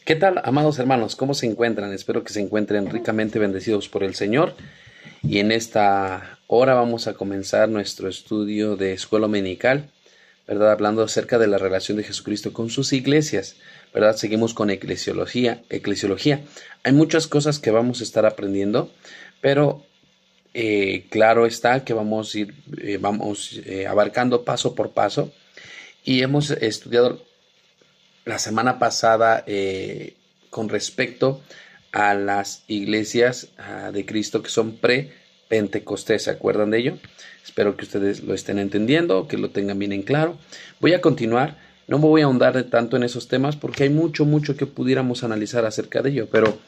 ¿Qué tal, amados hermanos? ¿Cómo se encuentran? Espero que se encuentren ricamente bendecidos por el Señor. Y en esta hora vamos a comenzar nuestro estudio de escuela dominical, ¿verdad? Hablando acerca de la relación de Jesucristo con sus iglesias, ¿verdad? Seguimos con eclesiología. Hay muchas cosas que vamos a estar aprendiendo, pero claro está que vamos abarcando paso por paso. Y hemos estudiado la semana pasada con respecto a las iglesias de Cristo que son pre-Pentecostés. ¿Se acuerdan de ello? Espero que ustedes lo estén entendiendo, que lo tengan bien en claro. Voy a continuar. No me voy a ahondar tanto en esos temas porque hay mucho que pudiéramos analizar acerca de ello, pero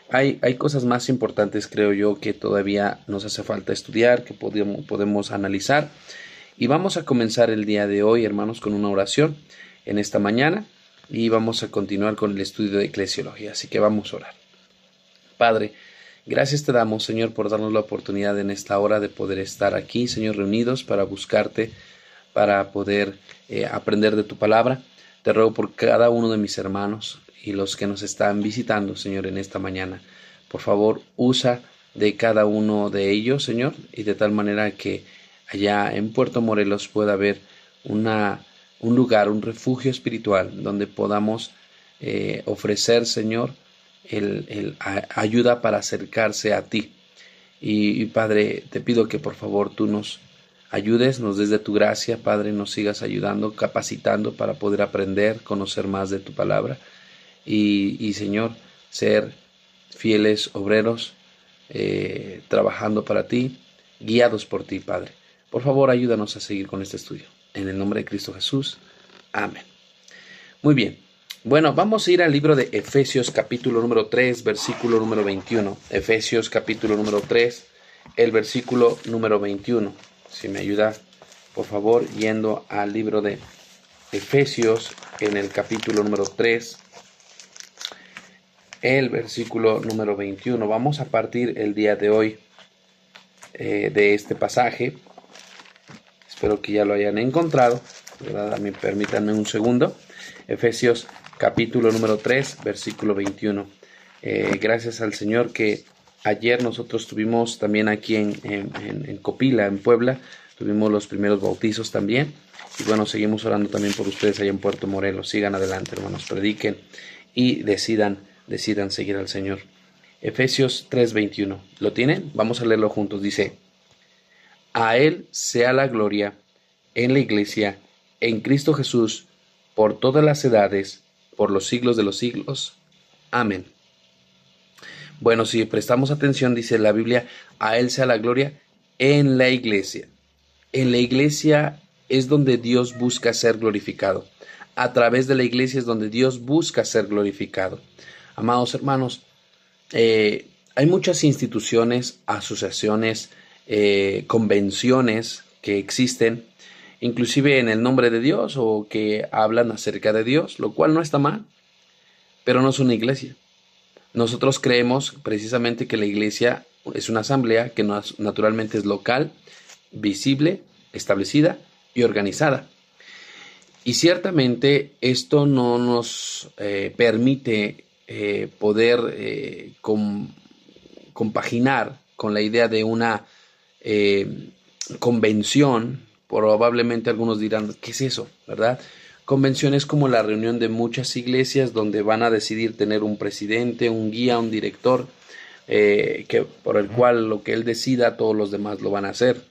hay cosas más importantes, creo yo, que todavía nos hace falta estudiar, que podemos analizar. Y vamos a comenzar el día de hoy, hermanos, con una oración en esta mañana. Y vamos a continuar con el estudio de eclesiología, así que vamos a orar. Padre, gracias te damos, Señor, por darnos la oportunidad en esta hora de poder estar aquí, Señor, reunidos para buscarte, para poder aprender de tu palabra. Te ruego por cada uno de mis hermanos y los que nos están visitando, Señor, en esta mañana. Por favor, usa de cada uno de ellos, Señor, y de tal manera que allá en Puerto Morelos pueda haber un lugar, un refugio espiritual donde podamos ofrecer, Señor, ayuda para acercarse a ti. Y Padre, te pido que por favor tú nos ayudes, nos des de tu gracia, Padre, nos sigas ayudando, capacitando para poder aprender, conocer más de tu palabra y Señor, ser fieles obreros, trabajando para ti, guiados por ti, Padre. Por favor, ayúdanos a seguir con este estudio. En el nombre de Cristo Jesús. Amén. Muy bien. Bueno, vamos a ir al libro de Efesios capítulo número 3, versículo número 21. Efesios capítulo número 3, el versículo número 21. Si me ayuda, por favor, yendo al libro de Efesios en el capítulo número 3, el versículo número 21. Vamos a partir el día de hoy de este pasaje. Espero que ya lo hayan encontrado, ¿verdad? Permítanme un segundo. Efesios capítulo número 3, versículo 21. Gracias al Señor que ayer nosotros tuvimos también aquí en Copila, en Puebla, tuvimos los primeros bautizos también. Y bueno, seguimos orando también por ustedes allá en Puerto Morelos. Sigan adelante, hermanos, prediquen y decidan seguir al Señor. Efesios 3, 21. ¿Lo tienen? Vamos a leerlo juntos. Dice: a Él sea la gloria en la Iglesia, en Cristo Jesús, por todas las edades, por los siglos de los siglos. Amén. Bueno, si prestamos atención, dice la Biblia, a Él sea la gloria en la Iglesia. En la Iglesia es donde Dios busca ser glorificado. A través de la Iglesia es donde Dios busca ser glorificado. Amados hermanos, hay muchas instituciones, asociaciones, convenciones que existen, inclusive en el nombre de Dios o que hablan acerca de Dios, lo cual no está mal, pero no es una iglesia. Nosotros creemos precisamente que la iglesia es una asamblea que naturalmente es local, visible, establecida y organizada. Y ciertamente esto no nos permite poder compaginar con la idea de una convención. Probablemente algunos dirán, ¿qué es eso? ¿Verdad? Convención es como la reunión de muchas iglesias donde van a decidir tener un presidente, un guía, un director, por el cual lo que él decida todos los demás lo van a hacer.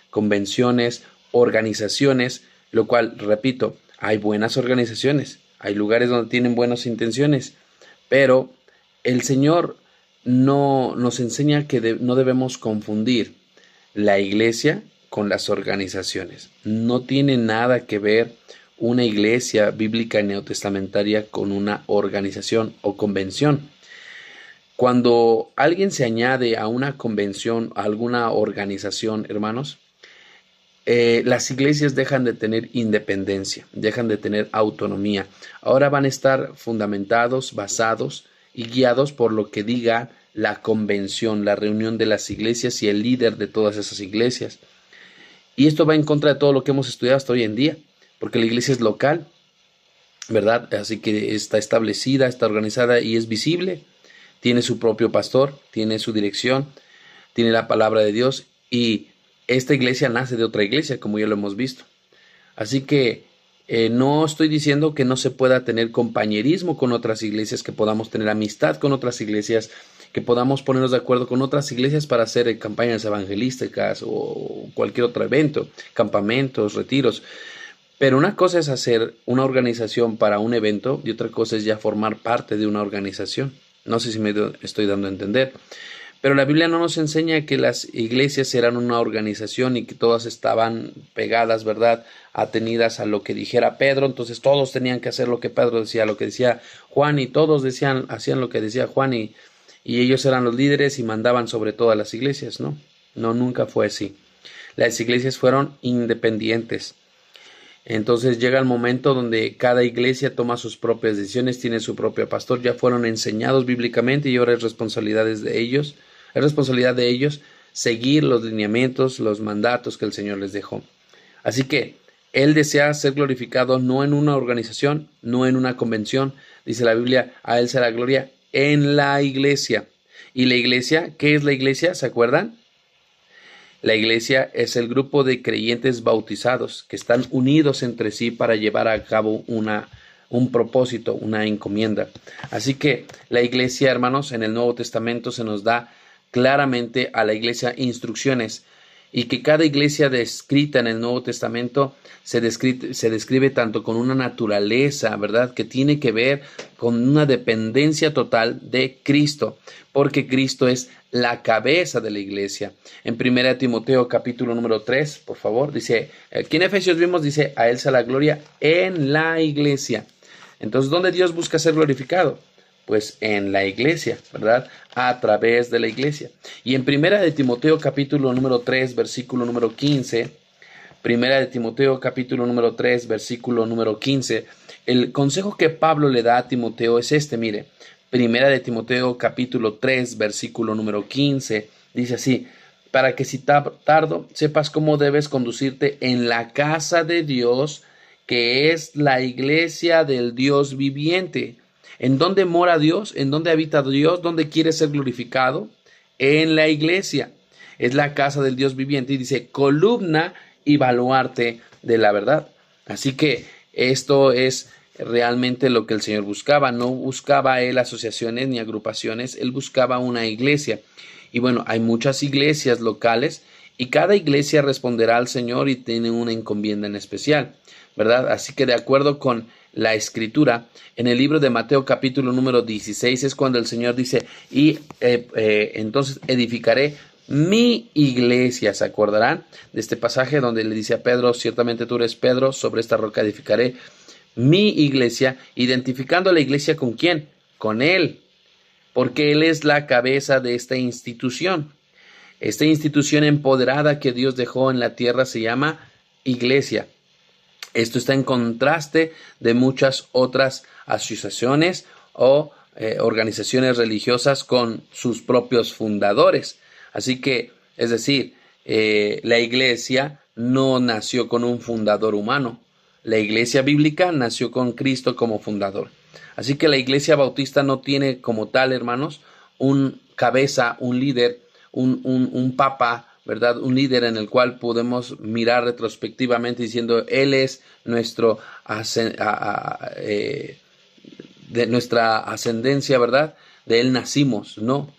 Convenciones, organizaciones, lo cual, repito, hay buenas organizaciones, hay lugares donde tienen buenas intenciones, pero el Señor no nos enseña que no debemos confundir la iglesia con las organizaciones. No tiene nada que ver una iglesia bíblica neotestamentaria con una organización o convención. Cuando alguien se añade a una convención, a alguna organización, hermanos, las iglesias dejan de tener independencia, dejan de tener autonomía. Ahora van a estar fundamentados, basados y guiados por lo que diga la convención, la reunión de las iglesias y el líder de todas esas iglesias. Y esto va en contra de todo lo que hemos estudiado hasta hoy en día, porque la iglesia es local, ¿verdad? Así que está establecida, está organizada y es visible. Tiene su propio pastor, tiene su dirección, tiene la palabra de Dios y esta iglesia nace de otra iglesia, como ya lo hemos visto. Así que no estoy diciendo que no se pueda tener compañerismo con otras iglesias, que podamos tener amistad con otras iglesias, que podamos ponernos de acuerdo con otras iglesias para hacer campañas evangelísticas o cualquier otro evento, campamentos, retiros. Pero una cosa es hacer una organización para un evento y otra cosa es ya formar parte de una organización. No sé si me estoy dando a entender. Pero la Biblia no nos enseña que las iglesias eran una organización y que todas estaban pegadas, ¿verdad? Atenidas a lo que dijera Pedro. Entonces todos tenían que hacer lo que Pedro decía, lo que decía Juan, y todos hacían lo que decía Juan y ellos eran los líderes y mandaban sobre todas las iglesias, ¿no? No, nunca fue así. Las iglesias fueron independientes. Entonces llega el momento donde cada iglesia toma sus propias decisiones, tiene su propio pastor, ya fueron enseñados bíblicamente y ahora es responsabilidad de ellos seguir los lineamientos, los mandatos que el Señor les dejó. Así que Él desea ser glorificado no en una organización, no en una convención. Dice la Biblia, a Él será gloria en la iglesia. ¿Y la iglesia? ¿Qué es la iglesia? ¿Se acuerdan? La iglesia es el grupo de creyentes bautizados que están unidos entre sí para llevar a cabo un propósito, una encomienda. Así que la iglesia, hermanos, en el Nuevo Testamento se nos da claramente a la iglesia instrucciones y que cada iglesia descrita en el Nuevo Testamento se describe tanto con una naturaleza, ¿verdad?, que tiene que ver con una dependencia total de Cristo, porque Cristo es la cabeza de la iglesia. En 1 Timoteo capítulo número 3, por favor, dice, aquí en Efesios vimos, dice, a Él sea la gloria en la iglesia. Entonces, ¿dónde Dios busca ser glorificado? Pues en la iglesia, ¿verdad? A través de la iglesia. Y en 1 Timoteo capítulo número 3, versículo número 15, 1 Timoteo capítulo número 3, versículo número 15, el consejo que Pablo le da a Timoteo es este, mire, 1 Timoteo capítulo 3, versículo número 15, dice así, para que si tardo sepas cómo debes conducirte en la casa de Dios, que es la iglesia del Dios viviente. ¿En dónde mora Dios? ¿En dónde habita Dios? ¿Dónde quiere ser glorificado? En la iglesia. Es la casa del Dios viviente y dice columna y baluarte de la verdad. Así que esto es realmente lo que el Señor buscaba. No buscaba Él asociaciones ni agrupaciones, Él buscaba una iglesia. Y bueno, hay muchas iglesias locales y cada iglesia responderá al Señor y tiene una encomienda en especial, ¿verdad? Así que de acuerdo con la escritura, en el libro de Mateo capítulo número 16 es cuando el Señor dice, entonces edificaré mi iglesia. ¿Se acordarán de este pasaje donde le dice a Pedro, ciertamente tú eres Pedro, sobre esta roca edificaré mi iglesia, identificando a la iglesia con quién? Con Él, porque Él es la cabeza de esta institución. Esta institución empoderada que Dios dejó en la tierra se llama iglesia. Esto está en contraste de muchas otras asociaciones o organizaciones religiosas con sus propios fundadores. Así que, es decir, la iglesia no nació con un fundador humano. La iglesia bíblica nació con Cristo como fundador. Así que la iglesia bautista no tiene como tal, hermanos, un cabeza, un líder, un papa, ¿verdad? Un líder en el cual podemos mirar retrospectivamente diciendo, Él es nuestra ascendencia, ¿verdad? De Él nacimos, ¿no?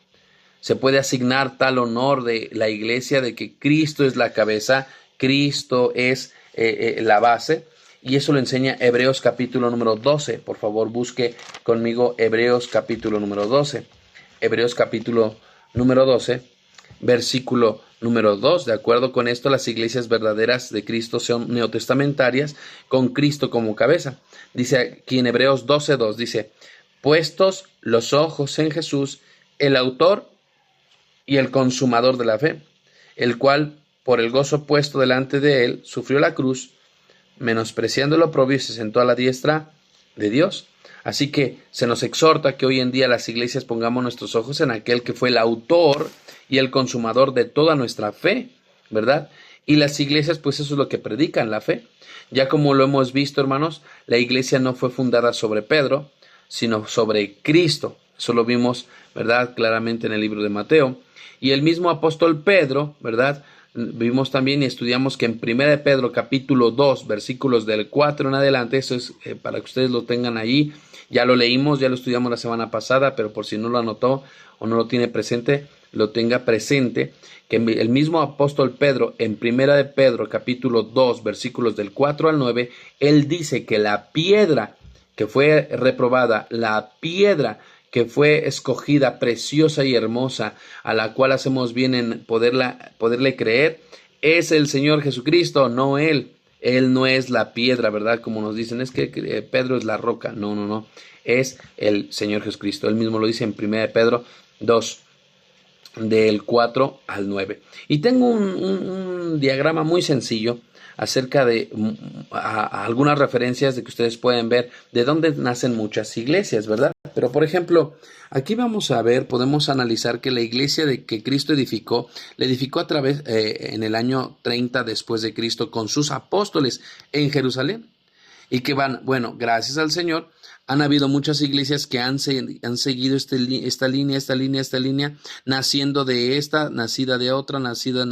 Se puede asignar tal honor de la iglesia de que Cristo es la cabeza, Cristo es la base, y eso lo enseña Hebreos capítulo número 12. Por favor, busque conmigo Hebreos capítulo número 12. Hebreos capítulo número 12, versículo número 2. De acuerdo con esto, las iglesias verdaderas de Cristo son neotestamentarias con Cristo como cabeza. Dice aquí en Hebreos 12:2, dice, puestos los ojos en Jesús, el autor y el consumador de la fe, el cual, por el gozo puesto delante de él, sufrió la cruz, menospreciando el oprobio y se sentó a la diestra de Dios. Así que se nos exhorta que hoy en día las iglesias pongamos nuestros ojos en aquel que fue el autor y el consumador de toda nuestra fe, ¿verdad? Y las iglesias, pues eso es lo que predican, la fe. Ya como lo hemos visto, hermanos, la iglesia no fue fundada sobre Pedro, sino sobre Cristo. Eso lo vimos, ¿verdad?, claramente en el libro de Mateo. Y el mismo apóstol Pedro, ¿verdad?, vimos también y estudiamos que en 1 de Pedro capítulo 2, versículos del 4 en adelante, eso es para que ustedes lo tengan allí. Ya lo leímos, ya lo estudiamos la semana pasada, pero por si no lo anotó o no lo tiene presente, lo tenga presente, que el mismo apóstol Pedro, en 1 de Pedro capítulo 2, versículos del 4 al 9, él dice que la piedra que fue reprobada, la piedra que fue escogida, preciosa y hermosa, a la cual hacemos bien en poderle creer, es el Señor Jesucristo, no Él. Él no es la piedra, ¿verdad? Como nos dicen, es que Pedro es la roca. No, no, no. Es el Señor Jesucristo. Él mismo lo dice en 1 de Pedro 2, del 4 al 9. Y tengo un diagrama muy sencillo acerca de algunas referencias de que ustedes pueden ver de dónde nacen muchas iglesias, ¿verdad? Pero por ejemplo, aquí vamos a ver, podemos analizar que la iglesia de que Cristo edificó, la edificó a través en el año 30 después de Cristo con sus apóstoles en Jerusalén. Y que van, bueno, gracias al Señor, han habido muchas iglesias que han seguido esta línea, naciendo de esta, nacida de otra, nacida,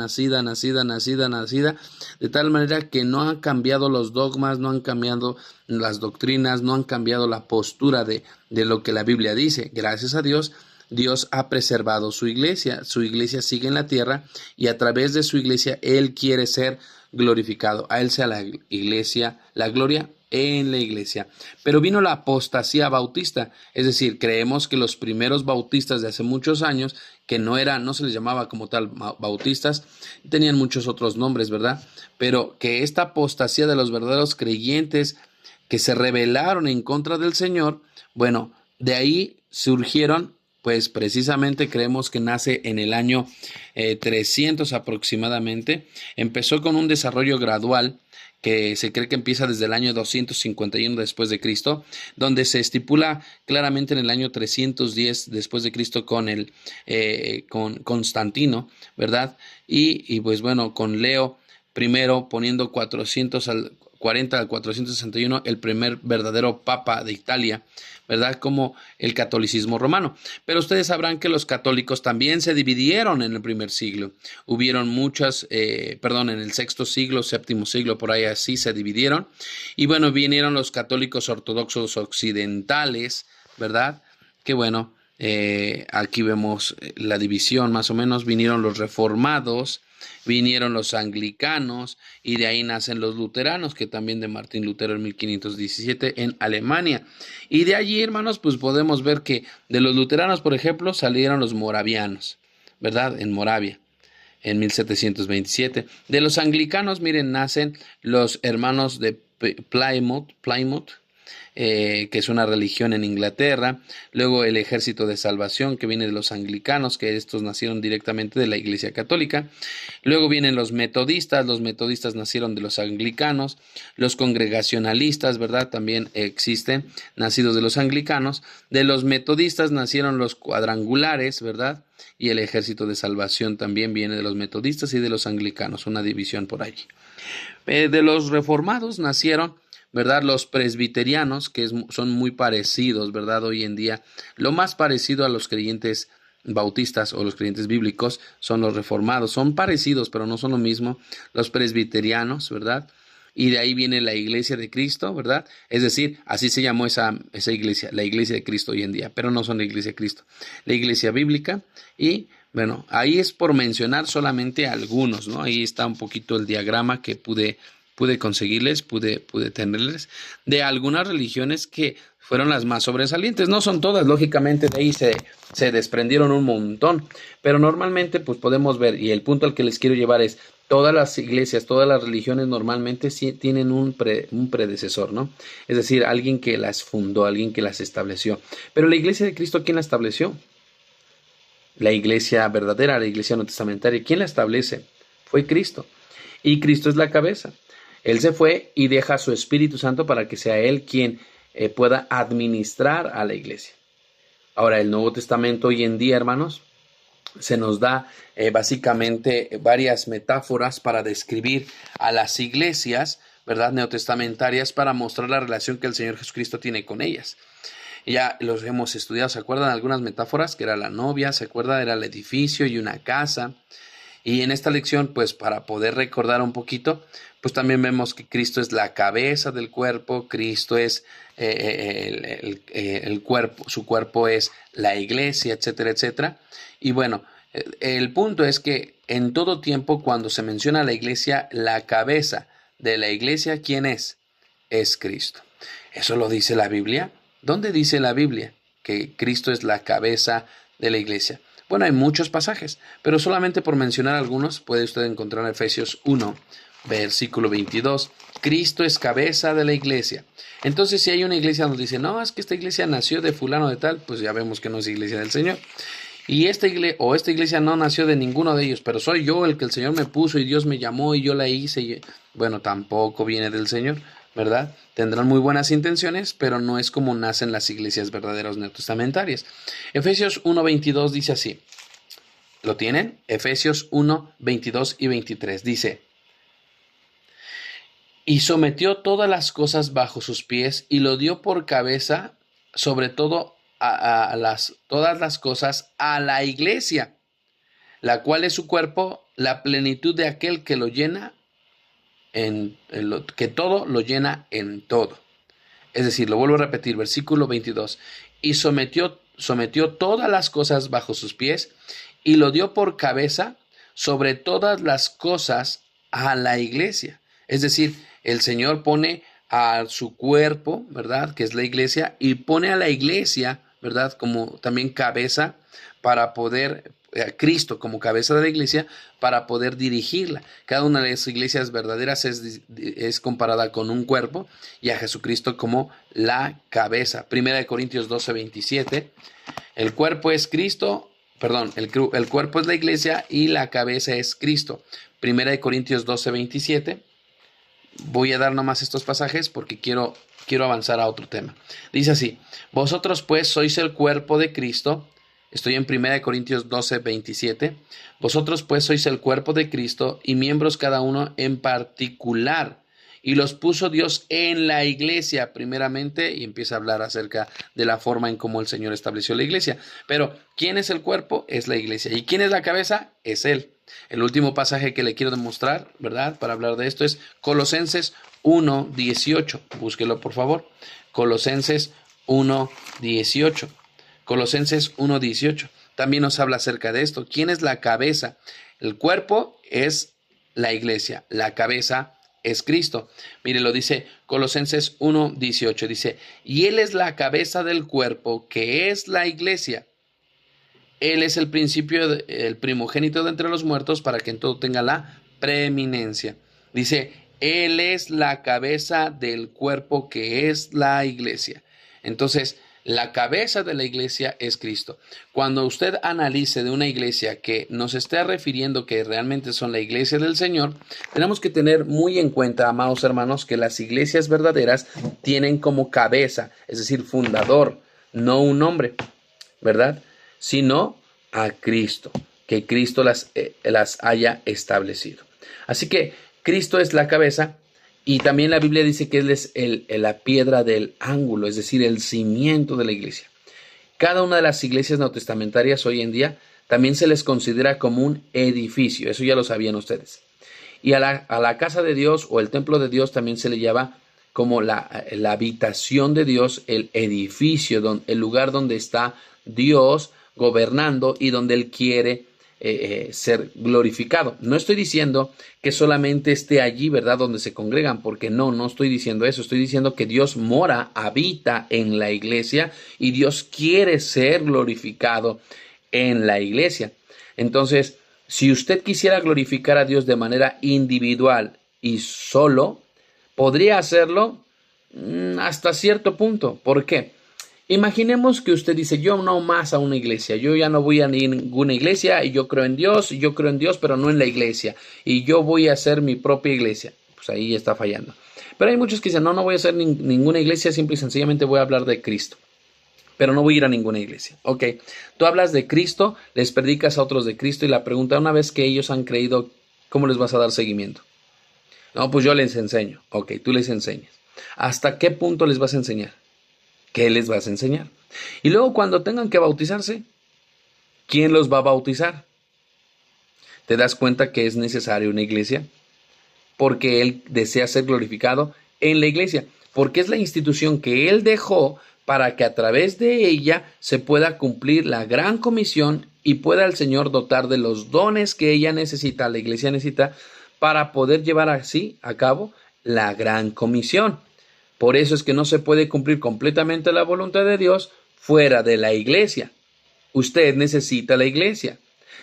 de tal manera que no han cambiado los dogmas, no han cambiado las doctrinas, no han cambiado la postura de lo que la Biblia dice. Gracias a Dios, Dios ha preservado su iglesia sigue en la tierra y a través de su iglesia Él quiere ser glorificado. A Él sea la iglesia, la gloria en la iglesia. Pero vino la apostasía bautista, es decir, creemos que los primeros bautistas de hace muchos años, que no se les llamaba como tal bautistas, tenían muchos otros nombres, ¿verdad? Pero que esta apostasía de los verdaderos creyentes que se rebelaron en contra del Señor, bueno, de ahí surgieron, pues precisamente creemos que nace en el año 300 aproximadamente. Empezó con un desarrollo gradual que se cree que empieza desde el año 251 después de Cristo, donde se estipula claramente en el año 310 después de Cristo con con Constantino, ¿verdad? Y pues bueno, con Leo primero poniendo 440 al 461 el primer verdadero papa de Italia, ¿verdad? Como el catolicismo romano. Pero ustedes sabrán que los católicos también se dividieron en el primer siglo. Hubieron en el sexto siglo, séptimo siglo, por ahí así se dividieron. Y bueno, vinieron los católicos ortodoxos occidentales, ¿verdad? Que bueno, aquí vemos la división más o menos. Vinieron los reformados, vinieron los anglicanos y de ahí nacen los luteranos, que también de Martín Lutero en 1517 en Alemania. Y de allí, hermanos, pues podemos ver que de los luteranos, por ejemplo, salieron los moravianos, ¿verdad? En Moravia, en 1727. De los anglicanos, miren, nacen los hermanos de Plymouth, que es una religión en Inglaterra. Luego el Ejército de Salvación, que viene de los anglicanos, que estos nacieron directamente de la Iglesia Católica. Luego vienen los metodistas nacieron de los anglicanos. Los congregacionalistas, ¿verdad? También existen, nacidos de los anglicanos. De los metodistas nacieron los cuadrangulares, ¿verdad? Y el Ejército de Salvación también viene de los metodistas y de los anglicanos, una división por allí. De los reformados nacieron, ¿verdad?, los presbiterianos, que son muy parecidos, ¿verdad? Hoy en día, lo más parecido a los creyentes bautistas o los creyentes bíblicos son los reformados. Son parecidos, pero no son lo mismo. Los presbiterianos, ¿verdad? Y de ahí viene la Iglesia de Cristo, ¿verdad? Es decir, así se llamó esa iglesia, la Iglesia de Cristo hoy en día, pero no son la Iglesia de Cristo. La Iglesia bíblica y, bueno, ahí es por mencionar solamente algunos, ¿no? Ahí está un poquito el diagrama que pude conseguirles, pude tenerles, de algunas religiones que fueron las más sobresalientes. No son todas, lógicamente de ahí se desprendieron un montón, pero normalmente pues podemos ver, y el punto al que les quiero llevar es, todas las iglesias, todas las religiones normalmente sí tienen un predecesor, ¿no? Es decir, alguien que las fundó, alguien que las estableció. Pero la Iglesia de Cristo, ¿quién la estableció? La iglesia verdadera, la iglesia no testamentaria, ¿quién la establece? Fue Cristo. Y Cristo es la cabeza. Él se fue y deja a su Espíritu Santo para que sea Él quien pueda administrar a la iglesia. Ahora, el Nuevo Testamento hoy en día, hermanos, se nos da básicamente varias metáforas para describir a las iglesias, ¿verdad?, neotestamentarias, para mostrar la relación que el Señor Jesucristo tiene con ellas. Ya los hemos estudiado, ¿se acuerdan? Algunas metáforas, que era la novia, ¿se acuerdan? Era el edificio y una casa. Y en esta lección, pues para poder recordar un poquito, pues también vemos que Cristo es la cabeza del cuerpo, Cristo es el cuerpo, su cuerpo es la iglesia, etcétera, etcétera. Y bueno, el punto es que en todo tiempo, cuando se menciona la iglesia, la cabeza de la iglesia, ¿quién es? Es Cristo. ¿Eso lo dice la Biblia? ¿Dónde dice la Biblia que Cristo es la cabeza de la iglesia? Bueno, hay muchos pasajes, pero solamente por mencionar algunos, puede usted encontrar en Efesios 1, versículo 22. Cristo es cabeza de la iglesia. Entonces, si hay una iglesia donde dice, no, es que esta iglesia nació de fulano de tal, pues ya vemos que no es iglesia del Señor. Y esta iglesia no nació de ninguno de ellos, pero soy yo el que el Señor me puso y Dios me llamó y yo la hice. Bueno, tampoco viene del Señor, ¿verdad? Tendrán muy buenas intenciones, pero no es como nacen las iglesias verdaderas neotestamentarias. Efesios 1:22 dice así. ¿Lo tienen? Efesios 1, 22 y 23. Dice, y sometió todas las cosas bajo sus pies y lo dio por cabeza sobre todo todas las cosas a la iglesia, la cual es su cuerpo, la plenitud de aquel que lo llena que todo lo llena en todo. Es decir, lo vuelvo a repetir, versículo 22. Y sometió todas las cosas bajo sus pies y lo dio por cabeza sobre todas las cosas a la iglesia. Es decir, el Señor pone a su cuerpo, ¿verdad?, que es la iglesia, y pone a la iglesia, ¿verdad?, como también cabeza para poder, Cristo como cabeza de la iglesia, para poder dirigirla. Cada una de las iglesias verdaderas es comparada con un cuerpo y a Jesucristo como la cabeza. Primera de Corintios 12:27. El cuerpo es Cristo, perdón, el cuerpo es la iglesia y la cabeza es Cristo. Primera de Corintios 12:27. Voy a dar nomás estos pasajes porque quiero avanzar a otro tema. Dice así, vosotros pues sois el cuerpo de Cristo. Estoy en 1 Corintios 12:27. Vosotros pues sois el cuerpo de Cristo y miembros cada uno en particular. Y los puso Dios en la iglesia primeramente, y empieza a hablar acerca de la forma en cómo el Señor estableció la iglesia. Pero, ¿quién es el cuerpo? Es la iglesia. ¿Y quién es la cabeza? Es Él. El último pasaje que le quiero demostrar, ¿verdad?, para hablar de esto es Colosenses 1:18. Búsquelo, por favor. Colosenses 1:18. Colosenses 1:18. También nos habla acerca de esto. ¿Quién es la cabeza? El cuerpo es la iglesia. La cabeza es Cristo. Mire, lo dice Colosenses 1:18. Dice, y Él es la cabeza del cuerpo, que es la iglesia. Él es el primogénito de entre los muertos, para que en todo tenga la preeminencia. Dice, Él es la cabeza del cuerpo, que es la iglesia. Entonces, la cabeza de la iglesia es Cristo. Cuando usted analice de una iglesia que nos esté refiriendo que realmente son la iglesia del Señor, tenemos que tener muy en cuenta, amados hermanos, que las iglesias verdaderas tienen como cabeza, es decir, fundador, no un hombre, ¿verdad?, sino a Cristo, que Cristo las haya establecido. Así que Cristo es la cabeza, y también la Biblia dice que Él es la piedra del ángulo, es decir, el cimiento de la iglesia. Cada una de las iglesias neotestamentarias hoy en día también se les considera como un edificio, eso ya lo sabían ustedes. Y a la casa de Dios o el templo de Dios también se le llama como la habitación de Dios, el edificio, el lugar donde está Dios gobernando y donde Él quiere ser glorificado. No estoy diciendo que solamente esté allí, ¿verdad?, donde se congregan, porque no estoy diciendo eso. Estoy diciendo que Dios mora, habita en la iglesia y Dios quiere ser glorificado en la iglesia. Entonces, si usted quisiera glorificar a Dios de manera individual y solo, podría hacerlo hasta cierto punto. ¿Por qué? Imaginemos que usted dice, yo no más a una iglesia, yo ya no voy a ninguna iglesia y yo creo en Dios, pero no en la iglesia, y yo voy a hacer mi propia iglesia. Pues ahí está fallando. Pero hay muchos que dicen, no voy a hacer ninguna iglesia, simple y sencillamente voy a hablar de Cristo. pero no voy a ir a ninguna iglesia. Ok, tú hablas de Cristo, les predicas a otros de Cristo y la pregunta, una vez que ellos han creído, ¿cómo les vas a dar seguimiento? No, pues yo les enseño. Ok, tú les enseñas. ¿Hasta qué punto les vas a enseñar? ¿Qué les vas a enseñar? Y luego cuando tengan que bautizarse, ¿quién los va a bautizar? ¿Te das cuenta que es necesaria una iglesia? Porque Él desea ser glorificado en la iglesia, porque es la institución que Él dejó para que a través de ella se pueda cumplir la gran comisión y pueda el Señor dotar de los dones que ella necesita, la iglesia necesita, para poder llevar así a cabo la gran comisión. Por eso es que no se puede cumplir completamente la voluntad de Dios fuera de la iglesia. Usted necesita la iglesia.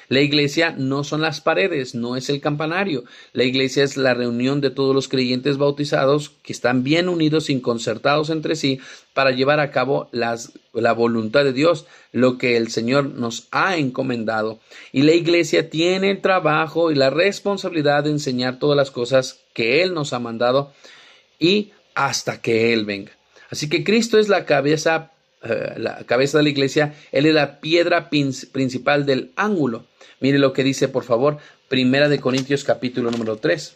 La iglesia no son las paredes, no es el campanario. La iglesia es la reunión de todos los creyentes bautizados que están bien unidos y concertados entre sí para llevar a cabo la voluntad de Dios, lo que el Señor nos ha encomendado. Y la iglesia tiene el trabajo y la responsabilidad de enseñar todas las cosas que Él nos ha mandado y hasta que Él venga. Así que Cristo es la cabeza de la iglesia. Él es la piedra principal del ángulo. Mire lo que dice, por favor, Primera de Corintios capítulo número 3.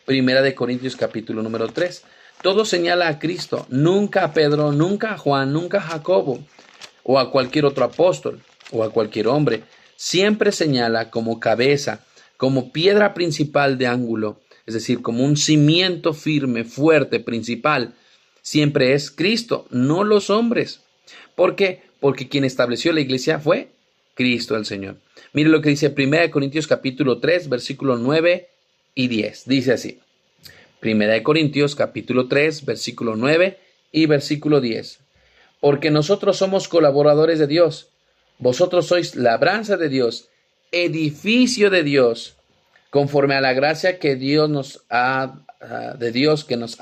Primera de Corintios capítulo número 3. Todo señala a Cristo, nunca a Pedro, nunca a Juan, nunca a Jacobo, o a cualquier otro apóstol, o a cualquier hombre. Siempre señala como cabeza, como piedra principal de ángulo, es decir, como un cimiento firme, fuerte, principal. Siempre es Cristo, no los hombres. ¿Por qué? Porque quien estableció la iglesia fue Cristo el Señor. Mire lo que dice 1 Corintios capítulo 3, versículo 9 y 10. Dice así. 1 Corintios capítulo 3, versículo 9 y versículo 10. Porque nosotros somos colaboradores de Dios. Vosotros sois labranza de Dios, edificio de Dios, conforme a la gracia que Dios nos ha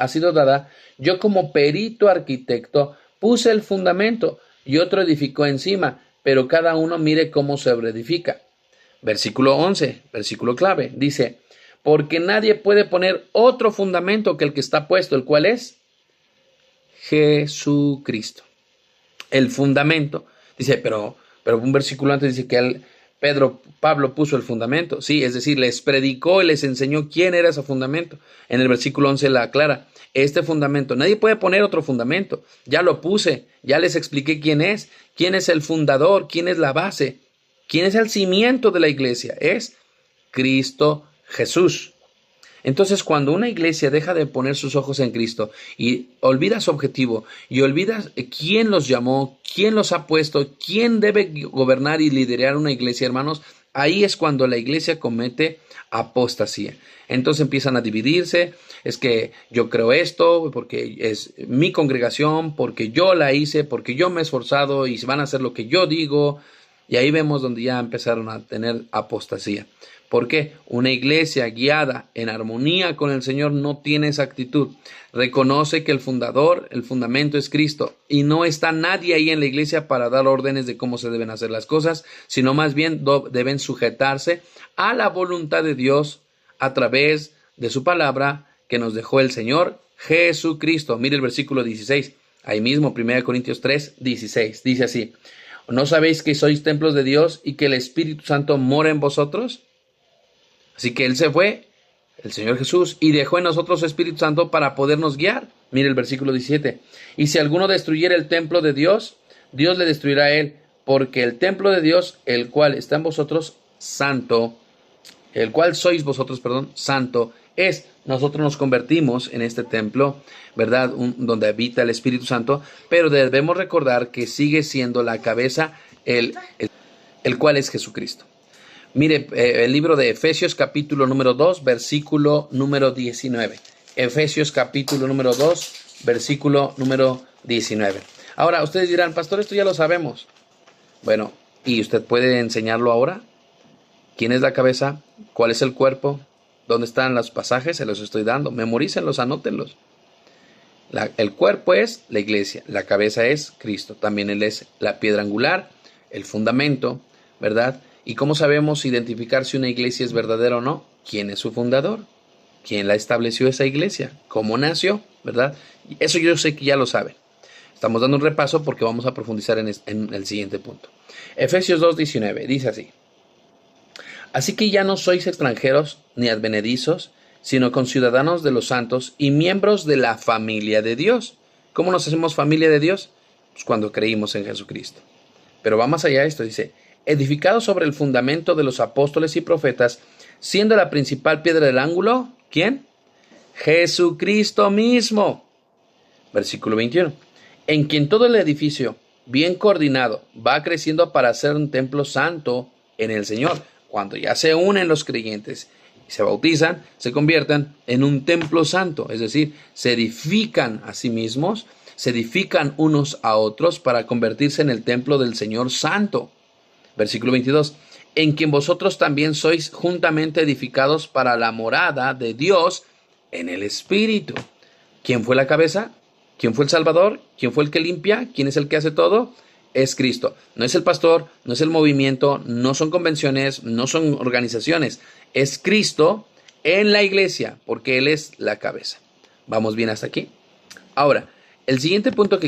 sido dada. Yo como perito arquitecto puse el fundamento y otro edificó encima, pero cada uno mire cómo se edifica. Versículo 11, versículo clave, dice, porque nadie puede poner otro fundamento que el que está puesto, el cual es Jesucristo. El fundamento, dice, pero un versículo antes dice que Pablo puso el fundamento, sí, es decir, les predicó y les enseñó quién era ese fundamento. En el versículo 11 la aclara, este fundamento, nadie puede poner otro fundamento, ya lo puse, ya les expliqué quién es el fundador, quién es la base, quién es el cimiento de la iglesia, es Cristo Jesús. Entonces, cuando una iglesia deja de poner sus ojos en Cristo y olvida su objetivo y olvida quién los llamó, quién los ha puesto, quién debe gobernar y liderar una iglesia, hermanos, ahí es cuando la iglesia comete apostasía. Entonces empiezan a dividirse, es que yo creo esto, porque es mi congregación, porque yo la hice, porque yo me he esforzado y van a hacer lo que yo digo. Y ahí vemos donde ya empezaron a tener apostasía. ¿Por qué? Una iglesia guiada en armonía con el Señor no tiene esa actitud. Reconoce que el fundamento es Cristo y no está nadie ahí en la iglesia para dar órdenes de cómo se deben hacer las cosas, sino más bien deben sujetarse a la voluntad de Dios a través de su palabra que nos dejó el Señor Jesucristo. Mire el versículo 16, ahí mismo, 1 Corintios 3, 16, dice así, ¿no sabéis que sois templos de Dios y que el Espíritu Santo mora en vosotros? Así que Él se fue, el Señor Jesús, y dejó en nosotros su Espíritu Santo para podernos guiar. Mire el versículo 17. Y si alguno destruyera el templo de Dios, Dios le destruirá a él, porque el templo de Dios, el cual está en vosotros, santo, el cual sois vosotros, santo es. Nosotros nos convertimos en este templo, ¿verdad? Donde habita el Espíritu Santo, pero debemos recordar que sigue siendo la cabeza, el cual es Jesucristo. Mire, el libro de Efesios capítulo número 2, versículo número 19. Efesios capítulo número 2, versículo número 19. Ahora, ustedes dirán, pastor, esto ya lo sabemos. Bueno, ¿y usted puede enseñarlo ahora? ¿Quién es la cabeza? ¿Cuál es el cuerpo? ¿Dónde están los pasajes? Se los estoy dando. Memorícenlos, anótenlos. El cuerpo es la iglesia. La cabeza es Cristo. También Él es la piedra angular, el fundamento, ¿verdad? ¿Y cómo sabemos identificar si una iglesia es verdadera o no? ¿Quién es su fundador? ¿Quién la estableció esa iglesia? ¿Cómo nació? ¿Verdad? Eso yo sé que ya lo saben. Estamos dando un repaso porque vamos a profundizar en el siguiente punto. Efesios 2:19 dice así: así que ya no sois extranjeros ni advenedizos, sino conciudadanos de los santos y miembros de la familia de Dios. ¿Cómo nos hacemos familia de Dios? Pues cuando creímos en Jesucristo. Pero va más allá de esto, dice: edificados sobre el fundamento de los apóstoles y profetas, siendo la principal piedra del ángulo, ¿quién? Jesucristo mismo. Versículo 21. En quien todo el edificio, bien coordinado, va creciendo para ser un templo santo en el Señor. Cuando ya se unen los creyentes y se bautizan, se conviertan en un templo santo. Es decir, se edifican a sí mismos, se edifican unos a otros para convertirse en el templo del Señor santo. Versículo 22. En quien vosotros también sois juntamente edificados para la morada de Dios en el Espíritu. ¿Quién fue la cabeza? ¿Quién fue el Salvador? ¿Quién fue el que limpia? ¿Quién es el que hace todo? Es Cristo. No es el pastor, no es el movimiento, no son convenciones, no son organizaciones. Es Cristo en la iglesia, porque Él es la cabeza. ¿Vamos bien hasta aquí? Ahora, el siguiente punto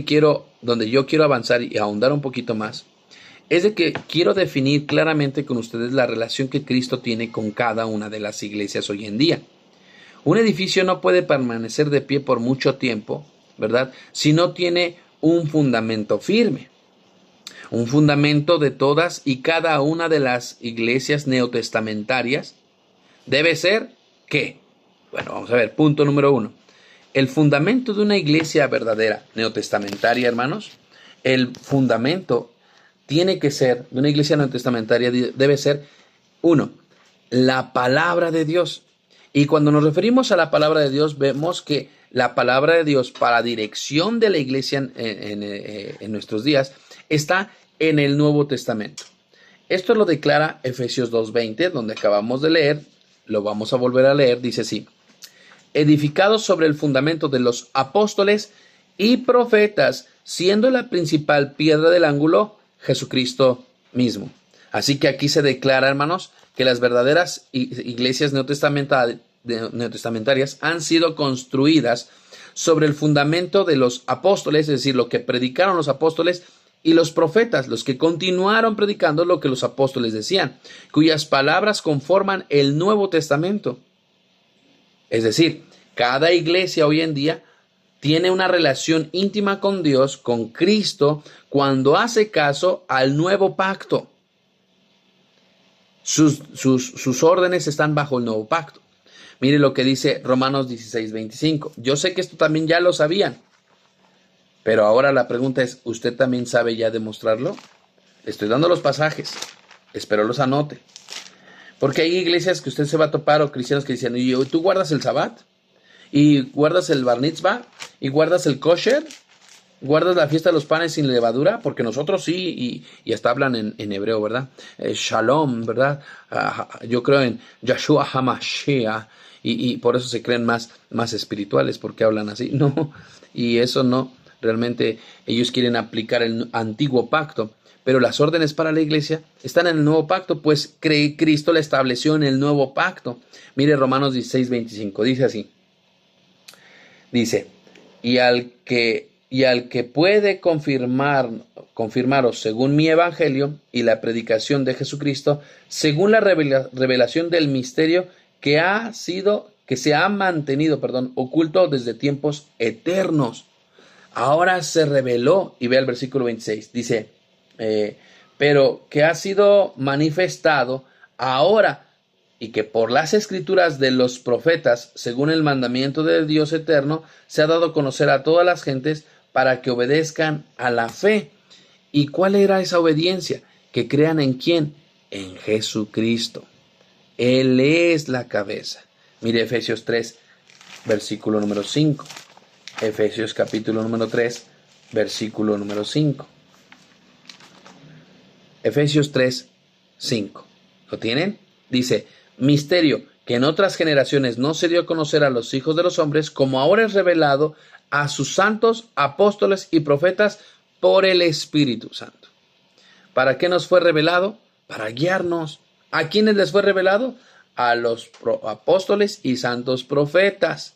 donde yo quiero avanzar y ahondar un poquito más, es de que quiero definir claramente con ustedes la relación que Cristo tiene con cada una de las iglesias hoy en día. Un edificio no puede permanecer de pie por mucho tiempo, ¿verdad?, si no tiene un fundamento firme. Un fundamento de todas y cada una de las iglesias neotestamentarias debe ser, ¿qué? Bueno, vamos a ver, punto número 1. El fundamento de una iglesia verdadera neotestamentaria, hermanos, el fundamento tiene que ser, de una iglesia neotestamentaria debe ser, 1, la palabra de Dios. Y cuando nos referimos a la palabra de Dios, vemos que la palabra de Dios para dirección de la iglesia en nuestros días está en el Nuevo Testamento. Esto lo declara Efesios 2:20, donde acabamos de leer, lo vamos a volver a leer, dice así: edificados sobre el fundamento de los apóstoles y profetas, siendo la principal piedra del ángulo Jesucristo mismo. Así que aquí se declara, hermanos, que las verdaderas iglesias neotestamentarias han sido construidas sobre el fundamento de los apóstoles, es decir, lo que predicaron los apóstoles, y los profetas, los que continuaron predicando lo que los apóstoles decían, cuyas palabras conforman el Nuevo Testamento. Es decir, cada iglesia hoy en día tiene una relación íntima con Dios, con Cristo, cuando hace caso al nuevo pacto. Sus órdenes están bajo el nuevo pacto. Mire lo que dice Romanos 16:25. Yo sé que esto también ya lo sabían, pero ahora la pregunta es, ¿usted también sabe ya demostrarlo? Le estoy dando los pasajes, espero los anote. Porque hay iglesias que usted se va a topar o cristianos que dicen: ¿y tú guardas el Sabbat? ¿Y guardas el Bar Mitzvah? ¿Y guardas el kosher? ¿Guardas la fiesta de los panes sin levadura? Porque nosotros sí, y hasta hablan en hebreo, ¿verdad? Shalom, ¿verdad? Yo creo en Yahshua HaMashiach, y por eso se creen más espirituales, porque hablan así. No, y eso no. Realmente ellos quieren aplicar el antiguo pacto, pero las órdenes para la iglesia están en el nuevo pacto, pues Cristo la estableció en el nuevo pacto. Mire Romanos 16:25, dice así. Dice: y al que puede confirmaros según mi evangelio y la predicación de Jesucristo, según la revelación del misterio que se ha mantenido, oculto desde tiempos eternos. Ahora se reveló, y ve el versículo 26, dice, pero que ha sido manifestado ahora, y que por las escrituras de los profetas, según el mandamiento de Dios eterno, se ha dado a conocer a todas las gentes para que obedezcan a la fe. ¿Y cuál era esa obediencia? Que crean ¿en quién? En Jesucristo. Él es la cabeza. Mire Efesios 3, versículo número 5. Efesios capítulo número 3, versículo número 5. Efesios 3, 5. ¿Lo tienen? Dice: misterio que en otras generaciones no se dio a conocer a los hijos de los hombres, como ahora es revelado a sus santos apóstoles y profetas por el Espíritu Santo. ¿Para qué nos fue revelado? Para guiarnos. ¿A quiénes les fue revelado? A los apóstoles y santos profetas.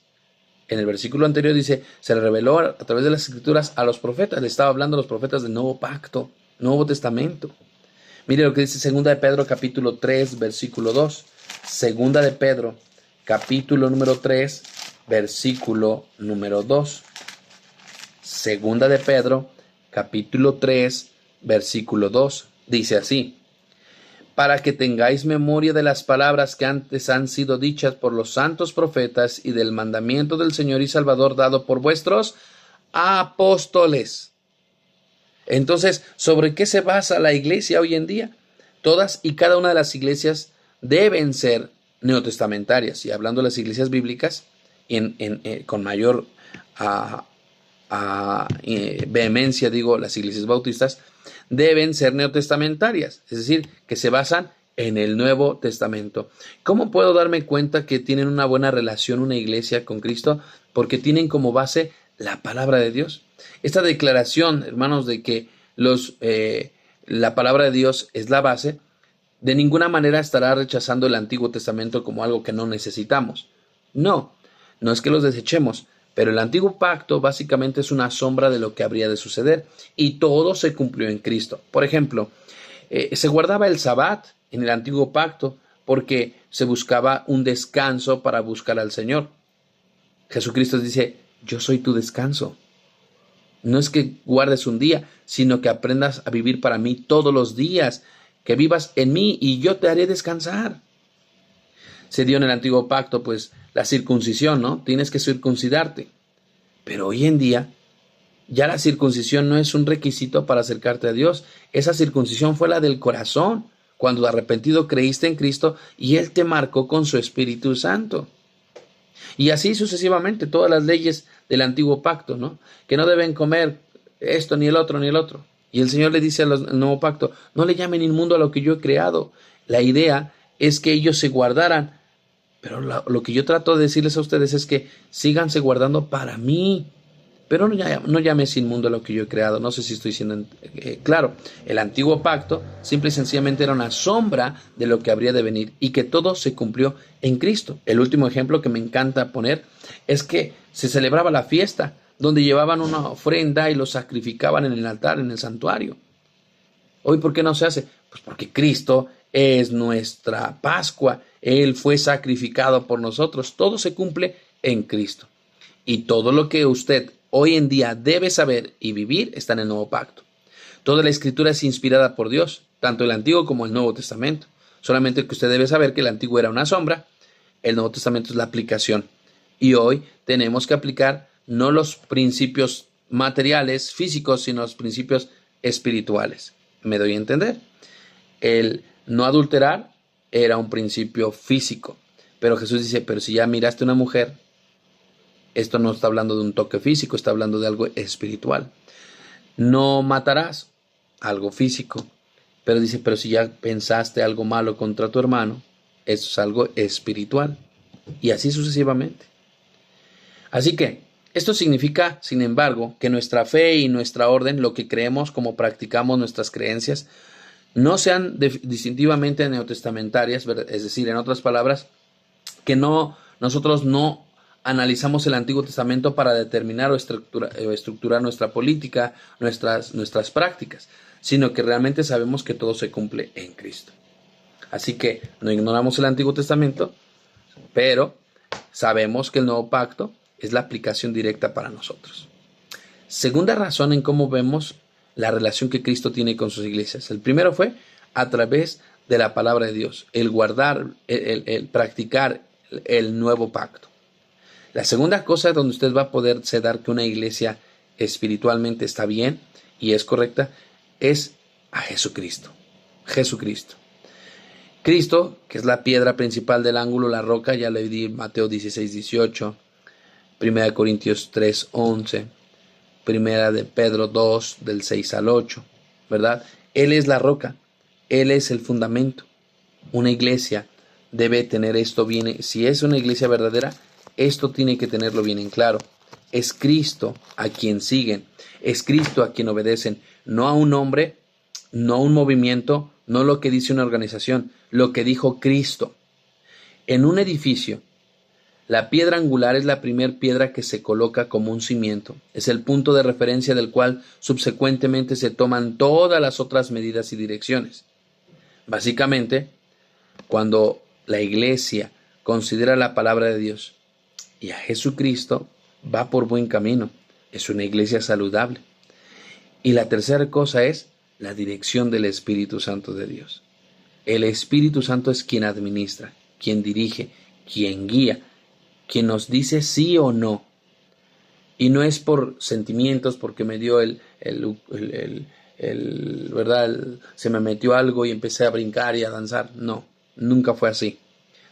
En el versículo anterior dice, se le reveló a través de las escrituras a los profetas. Le estaba hablando a los profetas del Nuevo Pacto, Nuevo Testamento. Mire lo que dice Segunda de Pedro capítulo 3, versículo 2. Segunda de Pedro capítulo número 3, versículo número 2. Segunda de Pedro capítulo 3, versículo 2. Dice así: para que tengáis memoria de las palabras que antes han sido dichas por los santos profetas y del mandamiento del Señor y Salvador dado por vuestros apóstoles. Entonces, ¿sobre qué se basa la iglesia hoy en día? Todas y cada una de las iglesias deben ser neotestamentarias. Y hablando de las iglesias bíblicas, con mayor vehemencia, digo, las iglesias bautistas, deben ser neotestamentarias, es decir, que se basan en el Nuevo Testamento. ¿Cómo puedo darme cuenta que tienen una buena relación una iglesia con Cristo? Porque tienen como base la palabra de Dios. Esta declaración, hermanos, de que la palabra de Dios es la base, de ninguna manera estará rechazando el Antiguo Testamento como algo que no necesitamos. No es que los desechemos, pero el Antiguo Pacto básicamente es una sombra de lo que habría de suceder, y todo se cumplió en Cristo. Por ejemplo, se guardaba el Sabbat en el Antiguo Pacto porque se buscaba un descanso para buscar al Señor. Jesucristo dice, yo soy tu descanso. No es que guardes un día, sino que aprendas a vivir para mí todos los días, que vivas en mí y yo te haré descansar. Se dio en el Antiguo Pacto, pues, la circuncisión, ¿no? Tienes que circuncidarte. Pero hoy en día, ya la circuncisión no es un requisito para acercarte a Dios. Esa circuncisión fue la del corazón, cuando de arrepentido creíste en Cristo y Él te marcó con su Espíritu Santo. Y así sucesivamente, todas las leyes del Antiguo Pacto, ¿no? Que no deben comer esto, ni el otro, ni el otro. Y el Señor le dice al Nuevo Pacto, no le llamen inmundo a lo que yo he creado. La idea es que ellos se guardaran. Pero lo que yo trato de decirles a ustedes es que síganse guardando para mí. Pero no llames inmundo a lo que yo he creado. No sé si estoy siendo claro. El Antiguo Pacto simple y sencillamente era una sombra de lo que habría de venir y que todo se cumplió en Cristo. El último ejemplo que me encanta poner es que se celebraba la fiesta donde llevaban una ofrenda y lo sacrificaban en el altar, en el santuario. Hoy, ¿por qué no se hace? Pues porque Cristo es nuestra Pascua. Él fue sacrificado por nosotros. Todo se cumple en Cristo. Y todo lo que usted hoy en día debe saber y vivir está en el Nuevo Pacto. Toda la Escritura es inspirada por Dios, tanto el Antiguo como el Nuevo Testamento. Solamente que usted debe saber que el Antiguo era una sombra, el Nuevo Testamento es la aplicación. Y hoy tenemos que aplicar no los principios materiales, físicos, sino los principios espirituales. ¿Me doy a entender? El no adulterar era un principio físico. Pero Jesús dice, pero si ya miraste a una mujer, esto no está hablando de un toque físico, está hablando de algo espiritual. No matarás, algo físico. Pero dice, pero si ya pensaste algo malo contra tu hermano, eso es algo espiritual. Y así sucesivamente. Así que esto significa, sin embargo, que nuestra fe y nuestra orden, lo que creemos, como practicamos nuestras creencias, no sean distintivamente neotestamentarias, es decir, en otras palabras, que nosotros no analizamos el Antiguo Testamento para determinar o estructurar nuestra política, nuestras prácticas, sino que realmente sabemos que todo se cumple en Cristo. Así que no ignoramos el Antiguo Testamento, pero sabemos que el Nuevo Pacto es la aplicación directa para nosotros. Segunda razón en cómo vemos la relación que Cristo tiene con sus iglesias. El primero fue a través de la palabra de Dios, el guardar, el practicar el nuevo pacto. La segunda cosa donde usted va a poderse dar que una iglesia espiritualmente está bien y es correcta es a Jesucristo. Jesucristo. Cristo, que es la piedra principal del ángulo, la roca, ya le di Mateo 16:18, 1 Corintios 3:11, 1 de Pedro 2, del 6 al 8, ¿verdad? Él es la roca, Él es el fundamento. Una iglesia debe tener esto bien, si es una iglesia verdadera, esto tiene que tenerlo bien en claro. Es Cristo a quien siguen, es Cristo a quien obedecen, no a un hombre, no a un movimiento, no lo que dice una organización, lo que dijo Cristo. En un edificio, La piedra angular es la primer piedra que se coloca como un cimiento. Es el punto de referencia del cual subsecuentemente se toman todas las otras medidas y direcciones. Básicamente, cuando la iglesia considera la palabra de Dios y a Jesucristo, va por buen camino. Es una iglesia saludable. Y la tercera cosa es la dirección del Espíritu Santo de Dios. El Espíritu Santo es quien administra, quien dirige, quien guía, quien nos dice sí o no. Y no es por sentimientos, porque me dio ¿verdad? Se me metió algo y empecé a brincar y a danzar. No, nunca fue así.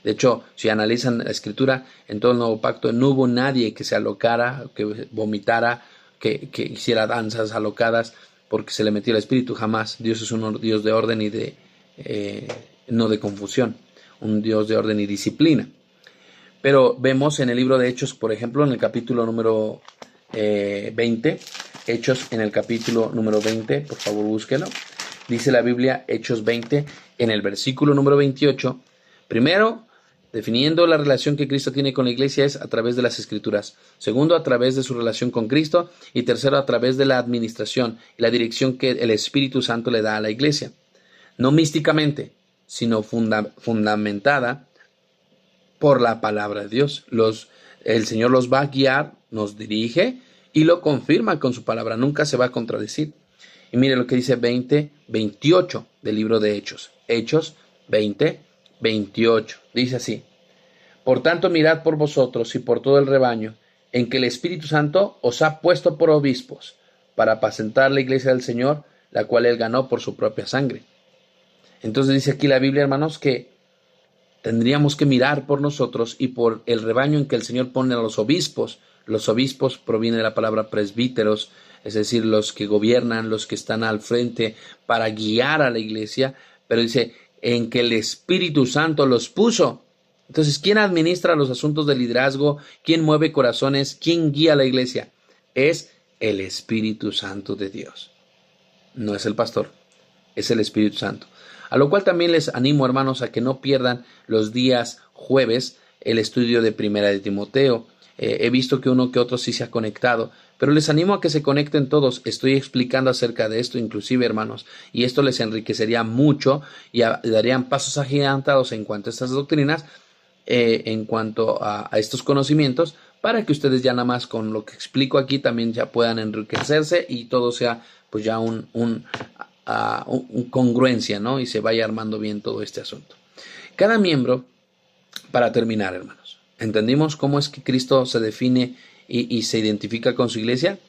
De hecho, si analizan la Escritura, en todo el Nuevo Pacto no hubo nadie que se alocara, que vomitara, que hiciera danzas alocadas, porque se le metió el Espíritu. Jamás. Dios es un Dios de orden y no de confusión. Un Dios de orden y disciplina. Pero vemos en el libro de Hechos, por ejemplo, en el capítulo número 20, Hechos en el capítulo número 20, por favor búsquelo. Dice la Biblia, Hechos 20, en el versículo número 28, primero, definiendo la relación que Cristo tiene con la iglesia es a través de las Escrituras. Segundo, a través de su relación con Cristo. Y tercero, a través de la administración y la dirección que el Espíritu Santo le da a la iglesia. No místicamente, sino fundamentada por la palabra de Dios. El Señor los va a guiar, nos dirige y lo confirma con su palabra. Nunca se va a contradecir. Y mire lo que dice 28 del libro de Hechos. Hechos 28. Dice así: por tanto, mirad por vosotros y por todo el rebaño, en que el Espíritu Santo os ha puesto por obispos, para apacentar la iglesia del Señor, la cual él ganó por su propia sangre. Entonces dice aquí la Biblia, hermanos, que tendríamos que mirar por nosotros y por el rebaño en que el Señor pone a los obispos. Los obispos proviene de la palabra presbíteros, es decir, los que gobiernan, los que están al frente para guiar a la iglesia. Pero dice, en que el Espíritu Santo los puso. Entonces, ¿quién administra los asuntos de liderazgo? ¿Quién mueve corazones? ¿Quién guía a la iglesia? Es el Espíritu Santo de Dios. No es el pastor, es el Espíritu Santo. A lo cual también les animo, hermanos, a que no pierdan los días jueves el estudio de Primera de Timoteo. He visto que uno que otro sí se ha conectado, pero les animo a que se conecten todos. Estoy explicando acerca de esto inclusive, hermanos, y esto les enriquecería mucho y darían pasos agigantados en cuanto a estas doctrinas, en cuanto a estos conocimientos, para que ustedes ya nada más con lo que explico aquí también ya puedan enriquecerse y todo sea pues ya un congruencia, ¿no? Y se vaya armando bien todo este asunto. Cada miembro, para terminar, hermanos, ¿entendimos cómo es que Cristo se define y se identifica con su iglesia?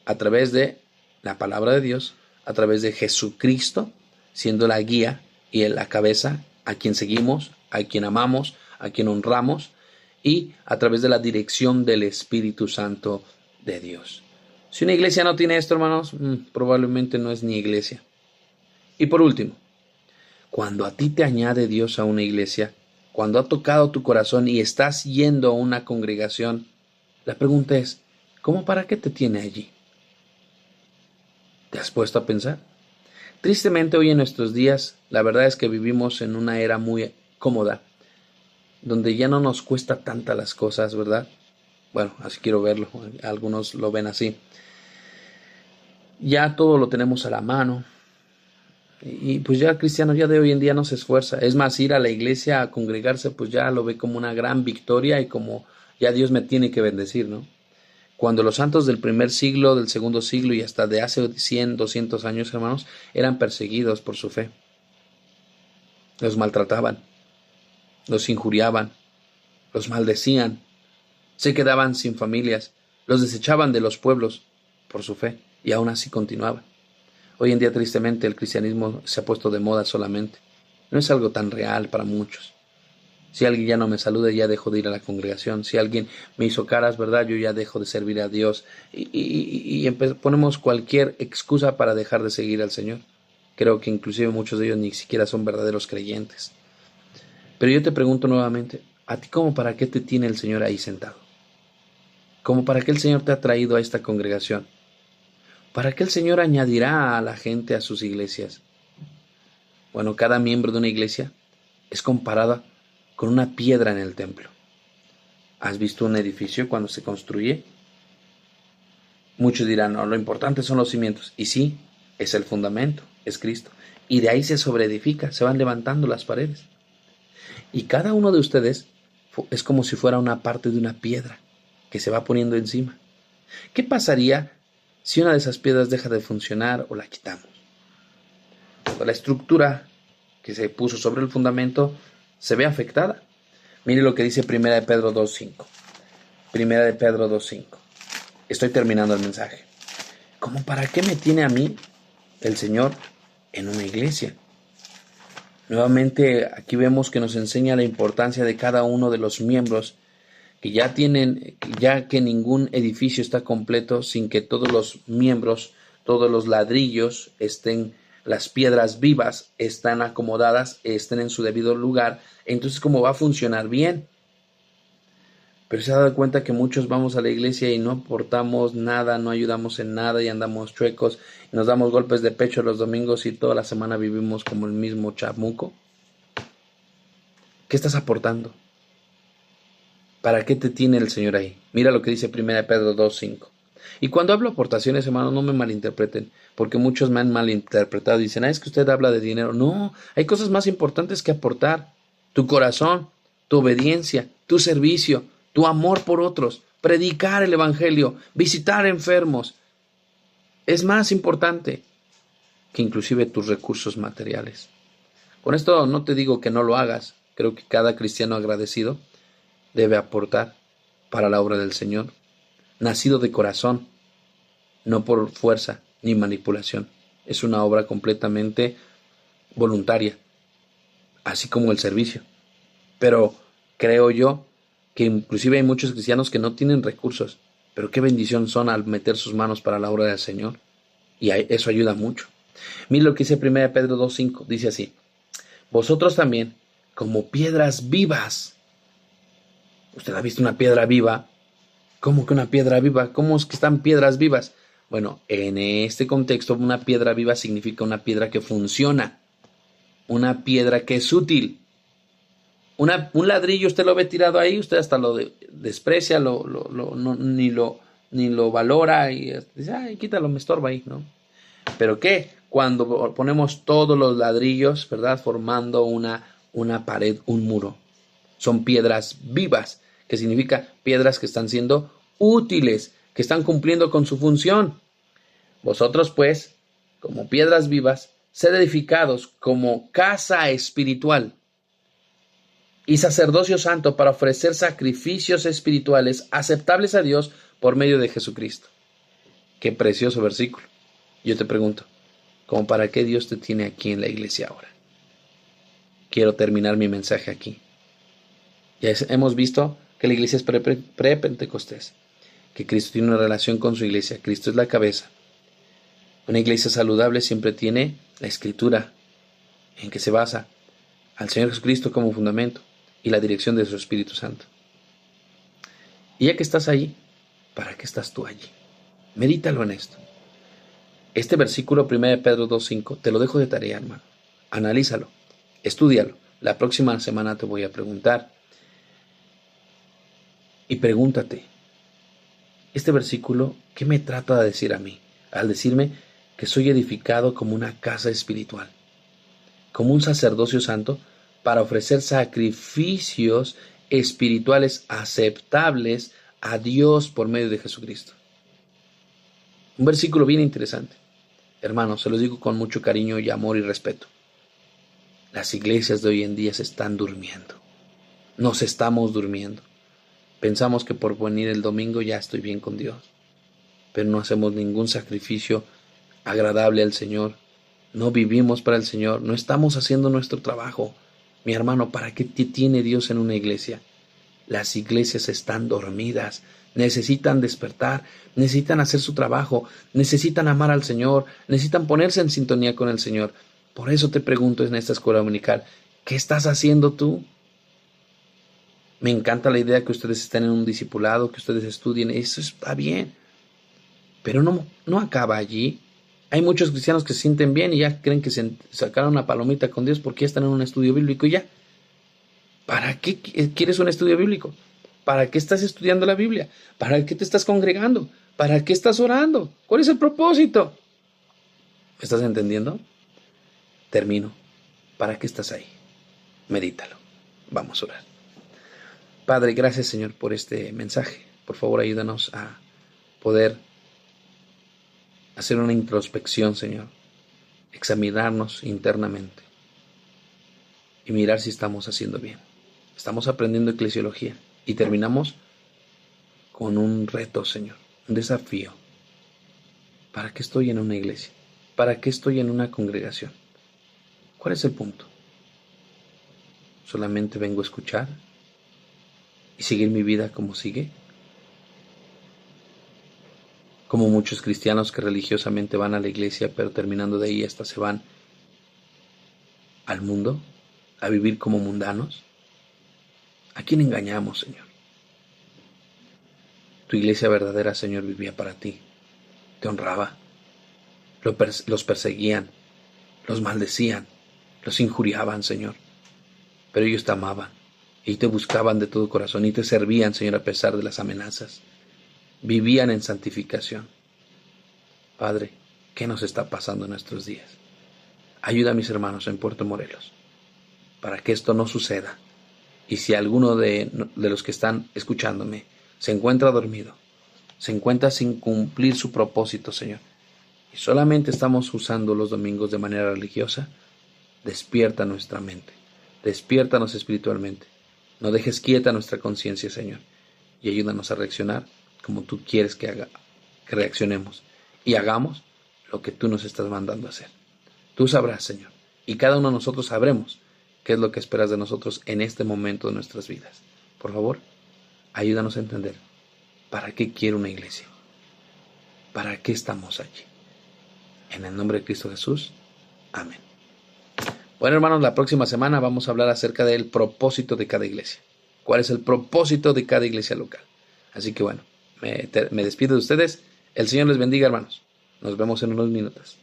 A través de la palabra de Dios, a través de Jesucristo, siendo la guía y la cabeza, a quien seguimos, a quien amamos, a quien honramos, y a través de la dirección del Espíritu Santo de Dios. Si una iglesia no tiene esto, hermanos, probablemente no es ni iglesia. Y por último, cuando a ti te añade Dios a una iglesia, cuando ha tocado tu corazón y estás yendo a una congregación, la pregunta es, ¿cómo para qué te tiene allí? ¿Te has puesto a pensar? Tristemente hoy en nuestros días, la verdad es que vivimos en una era muy cómoda, donde ya no nos cuesta tantas las cosas, ¿verdad? Bueno, así quiero verlo, algunos lo ven así. Ya todo lo tenemos a la mano. Y pues ya el cristiano ya de hoy en día no se esfuerza. Es más, ir a la iglesia a congregarse, pues ya lo ve como una gran victoria y como ya Dios me tiene que bendecir, ¿no? Cuando los santos del primer siglo, del segundo siglo y hasta de hace 100, 200 años, hermanos, eran perseguidos por su fe. Los maltrataban, los injuriaban, los maldecían, se quedaban sin familias, los desechaban de los pueblos por su fe y aún así continuaban. Hoy en día, tristemente, el cristianismo se ha puesto de moda solamente. No es algo tan real para muchos. Si alguien ya no me saluda, ya dejo de ir a la congregación. Si alguien me hizo caras, ¿verdad? Yo ya dejo de servir a Dios. Y ponemos cualquier excusa para dejar de seguir al Señor. Creo que inclusive muchos de ellos ni siquiera son verdaderos creyentes. Pero yo te pregunto nuevamente, ¿a ti cómo para qué te tiene el Señor ahí sentado? ¿Cómo para qué el Señor te ha traído a esta congregación? ¿Para qué el Señor añadirá a la gente a sus iglesias? Bueno, cada miembro de una iglesia es comparada con una piedra en el templo. ¿Has visto un edificio cuando se construye? Muchos dirán, no, lo importante son los cimientos. Y sí, es el fundamento, es Cristo. Y de ahí se sobreedifica, se van levantando las paredes. Y cada uno de ustedes es como si fuera una parte de una piedra que se va poniendo encima. ¿Qué pasaría si una de esas piedras deja de funcionar o la quitamos? La estructura que se puso sobre el fundamento se ve afectada. Mire lo que dice 1 de Pedro 2.5. 1 de Pedro 2.5. Estoy terminando el mensaje. ¿Cómo para qué me tiene a mí el Señor en una iglesia? Nuevamente aquí vemos que nos enseña la importancia de cada uno de los miembros que ya que ningún edificio está completo sin que todos los miembros, todos los ladrillos las piedras vivas están acomodadas, estén en su debido lugar. Entonces, ¿cómo va a funcionar bien? Pero se ha dado cuenta que muchos vamos a la iglesia y no aportamos nada, no ayudamos en nada y andamos chuecos, y nos damos golpes de pecho los domingos y toda la semana vivimos como el mismo chamuco. ¿Qué estás aportando? ¿Para qué te tiene el Señor ahí? Mira lo que dice 1 Pedro 2.5. Y cuando hablo aportaciones, hermanos, no me malinterpreten, porque muchos me han malinterpretado y dicen, es que usted habla de dinero. No, hay cosas más importantes que aportar. Tu corazón, tu obediencia, tu servicio, tu amor por otros, predicar el evangelio, visitar enfermos. Es más importante que inclusive tus recursos materiales. Con esto no te digo que no lo hagas. Creo que cada cristiano agradecido debe aportar para la obra del Señor, nacido de corazón, no por fuerza ni manipulación. Es una obra completamente voluntaria, así como el servicio. Pero creo yo que inclusive hay muchos cristianos que no tienen recursos, pero qué bendición son al meter sus manos para la obra del Señor. Y eso ayuda mucho. Mira lo que dice 1 Pedro 2.5, dice así: vosotros también, como piedras vivas. ¿Usted ha visto una piedra viva? ¿Cómo que una piedra viva? ¿Cómo es que están piedras vivas? Bueno, en este contexto, una piedra viva significa una piedra que funciona, una piedra que es útil. Un ladrillo usted lo ve tirado ahí, usted hasta lo desprecia, ni lo valora y dice, ay, quítalo, me estorba ahí, ¿no? Pero ¿qué? Cuando ponemos todos los ladrillos, ¿verdad? Formando una pared, un muro. Son piedras vivas, que significa piedras que están siendo útiles, que están cumpliendo con su función. Vosotros, pues, como piedras vivas, sed edificados como casa espiritual y sacerdocio santo para ofrecer sacrificios espirituales aceptables a Dios por medio de Jesucristo. Qué precioso versículo. Yo te pregunto, ¿cómo para qué Dios te tiene aquí en la iglesia ahora? Quiero terminar mi mensaje aquí. Ya hemos visto que la iglesia es pre-Pentecostés, que Cristo tiene una relación con su iglesia, Cristo es la cabeza. Una iglesia saludable siempre tiene la escritura en que se basa al Señor Jesucristo como fundamento y la dirección de su Espíritu Santo. Y ya que estás allí, ¿para qué estás tú allí? Medítalo en esto. Este versículo 1 de Pedro 2.5 te lo dejo de tarea, hermano. Analízalo, estúdialo. La próxima semana te voy a preguntar. Y pregúntate, este versículo, ¿qué me trata de decir a mí? Al decirme que soy edificado como una casa espiritual, como un sacerdocio santo, para ofrecer sacrificios espirituales aceptables a Dios por medio de Jesucristo. Un versículo bien interesante. Hermanos, se los digo con mucho cariño y amor y respeto. Las iglesias de hoy en día se están durmiendo. Nos estamos durmiendo. Pensamos que por venir el domingo ya estoy bien con Dios, pero no hacemos ningún sacrificio agradable al Señor. No vivimos para el Señor, no estamos haciendo nuestro trabajo. Mi hermano, ¿para qué te tiene Dios en una iglesia? Las iglesias están dormidas, necesitan despertar, necesitan hacer su trabajo, necesitan amar al Señor, necesitan ponerse en sintonía con el Señor. Por eso te pregunto en esta escuela dominical, ¿qué estás haciendo tú? Me encanta la idea que ustedes estén en un discipulado, que ustedes estudien, eso está bien. Pero no acaba allí. Hay muchos cristianos que se sienten bien y ya creen que se sacaron una palomita con Dios porque ya están en un estudio bíblico y ya. ¿Para qué quieres un estudio bíblico? ¿Para qué estás estudiando la Biblia? ¿Para qué te estás congregando? ¿Para qué estás orando? ¿Cuál es el propósito? ¿Me estás entendiendo? Termino. ¿Para qué estás ahí? Medítalo. Vamos a orar. Padre, gracias, Señor, por este mensaje. Por favor, ayúdanos a poder hacer una introspección, Señor. Examinarnos internamente y mirar si estamos haciendo bien. Estamos aprendiendo eclesiología y terminamos con un reto, Señor, un desafío. ¿Para qué estoy en una iglesia? ¿Para qué estoy en una congregación? ¿Cuál es el punto? ¿Solamente vengo a escuchar y seguir mi vida como sigue? Como muchos cristianos que religiosamente van a la iglesia, pero terminando de ahí hasta se van al mundo, a vivir como mundanos. ¿A quién engañamos, Señor? Tu iglesia verdadera, Señor, vivía para ti, te honraba, los perseguían, los maldecían, los injuriaban, Señor, pero ellos te amaban y te buscaban de todo corazón y te servían, Señor, a pesar de las amenazas. Vivían en santificación. Padre, ¿qué nos está pasando en nuestros días? Ayuda a mis hermanos en Puerto Morelos para que esto no suceda. Y si alguno de los que están escuchándome se encuentra dormido, se encuentra sin cumplir su propósito, Señor, y solamente estamos usando los domingos de manera religiosa, despierta nuestra mente, despiértanos espiritualmente. No dejes quieta nuestra conciencia, Señor, y ayúdanos a reaccionar como tú quieres que reaccionemos y hagamos lo que tú nos estás mandando a hacer. Tú sabrás, Señor, y cada uno de nosotros sabremos qué es lo que esperas de nosotros en este momento de nuestras vidas. Por favor, ayúdanos a entender para qué quiere una iglesia, para qué estamos allí. En el nombre de Cristo Jesús, amén. Bueno, hermanos, la próxima semana vamos a hablar acerca del propósito de cada iglesia. ¿Cuál es el propósito de cada iglesia local? Así que bueno, me despido de ustedes. El Señor les bendiga, hermanos. Nos vemos en unos minutos.